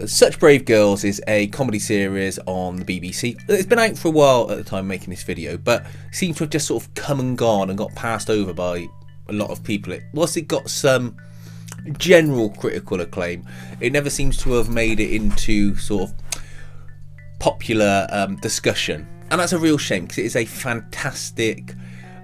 Such Brave Girls is a comedy series on the BBC. It's been out for a while at the time making this video, but seems to have just sort of come and gone and got passed over by a lot of people. Whilst it got some general critical acclaim, it never seems to have made it into sort of popular discussion. And that's a real shame, because it is a fantastic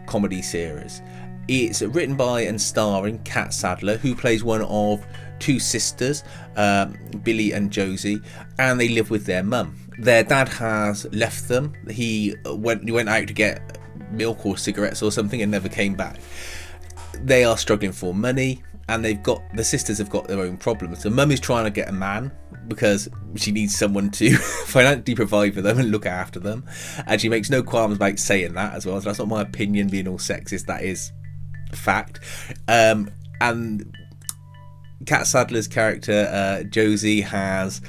comedy series. It's written by and starring Kat Sadler, who plays one of two sisters, Billy and Josie, and they live with their mum. Their dad has left them. He went out to get milk or cigarettes or something and never came back. They are struggling for money, and the sisters have got their own problems. The mum is trying to get a man because she needs someone to financially provide for them and look after them, and she makes no qualms about saying that as well. So that's not my opinion being all sexist, that is fact. And Kat Sadler's character, Josie, has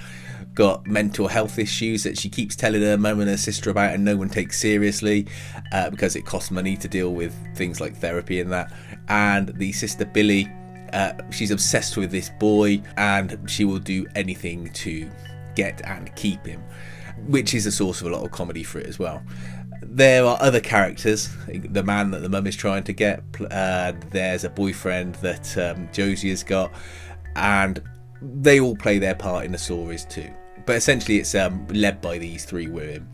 got mental health issues that she keeps telling her mum and her sister about, and no one takes seriously because it costs money to deal with things like therapy and that. And the sister Billy, she's obsessed with this boy, and she will do anything to get and keep him, which is a source of a lot of comedy for it as well. There are other characters. The man that the mum is trying to get, there's a boyfriend that Josie has got, and they all play their part in the stories too. But essentially it's led by these three women,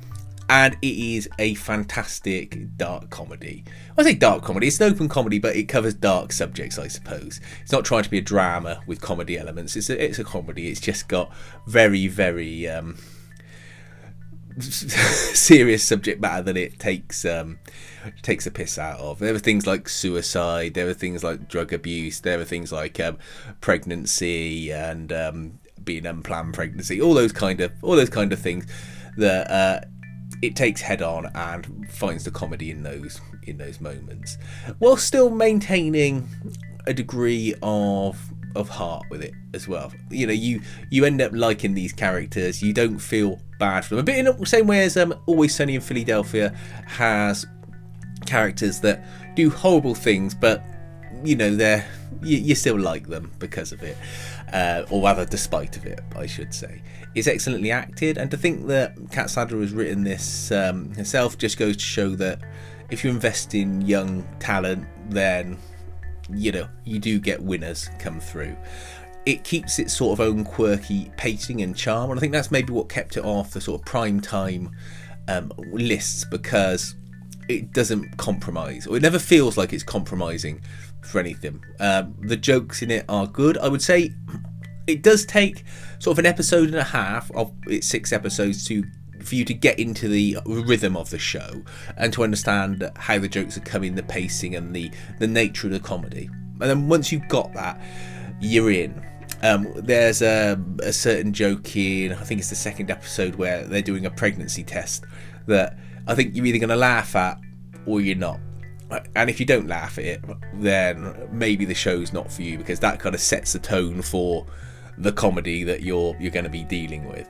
and it is a fantastic dark comedy. I say dark comedy, it's an open comedy, but it covers dark subjects, I suppose. It's not trying to be a drama with comedy elements. It's a comedy. It's just got very, very serious subject matter that it takes a piss out of. There were things like suicide, there were things like drug abuse, there were things like pregnancy and being unplanned pregnancy, all those kind of things that it takes head on and finds the comedy in those moments, while still maintaining a degree of heart with it as well. You know, you end up liking these characters. You don't feel bad for them, a bit in the same way as Always Sunny in Philadelphia has characters that do horrible things, but you know you still like them because of it, or rather despite of it, I should say. It's excellently acted, and to think that Kat Sadler has written this herself just goes to show that if you invest in young talent, then you know you do get winners come through. It keeps its sort of own quirky pacing and charm, and I think that's maybe what kept it off the sort of prime time lists, because it doesn't compromise, or it never feels like it's compromising for anything. The jokes in it are good. I would say it does take sort of an episode and a half of its 6 episodes for you to get into the rhythm of the show and to understand how the jokes are coming, the pacing and the nature of the comedy. And then once you've got that, you're in. There's a certain joke in, I think it's the 2nd episode, where they're doing a pregnancy test that I think you're either going to laugh at or you're not. And if you don't laugh at it, then maybe the show's not for you, because that kind of sets the tone for the comedy that you're going to be dealing with.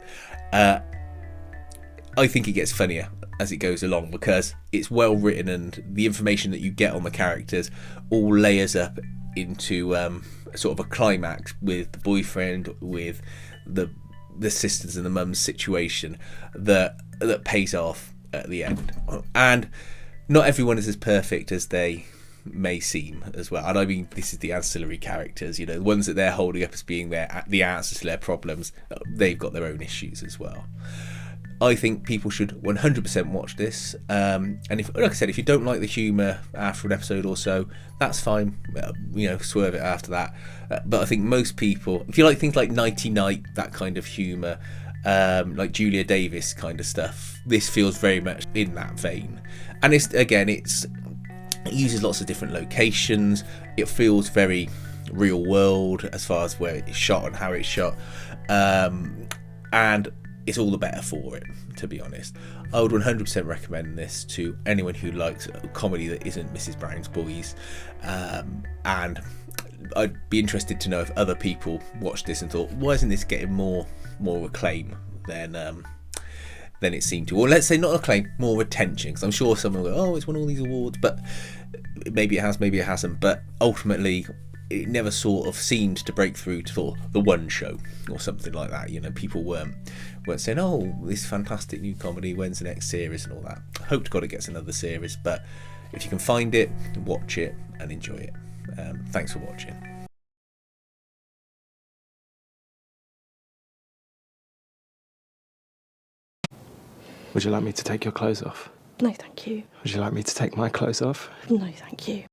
I think it gets funnier as it goes along, because it's well written, and the information that you get on the characters all layers up into sort of a climax with the boyfriend, with the sisters and the mum's situation that pays off at the end. And not everyone is as perfect as they may seem as well. And I mean, this is the ancillary characters, you know, the ones that they're holding up as being the answers to their problems. They've got their own issues as well. I think people should 100% watch this. And if, like I said, if you don't like the humour after an episode or so, that's fine. You know, swerve it after that. But I think most people, if you like things like Nighty Night, that kind of humour, like Julia Davis kind of stuff, this feels very much in that vein. And it uses lots of different locations. It feels very real world as far as where it's shot and how it's shot. And it's all the better for it, to be honest. I would 100% recommend this to anyone who likes a comedy that isn't Mrs. Brown's Boys. And I'd be interested to know if other people watched this and thought, why isn't this getting more acclaim than it seemed to? Or let's say not acclaim, more attention, because I'm sure someone will go, oh, it's won all these awards, but maybe it has, maybe it hasn't. But ultimately, it never sort of seemed to break through to sort of the one show or something like that. You know, people weren't saying, "Oh, this fantastic new comedy, when's the next series?" and all that. I hope to God it gets another series, but if you can find it, watch it and enjoy it. Thanks for watching. Would you like me to take your clothes off? No, thank you. Would you like me to take my clothes off? No, thank you.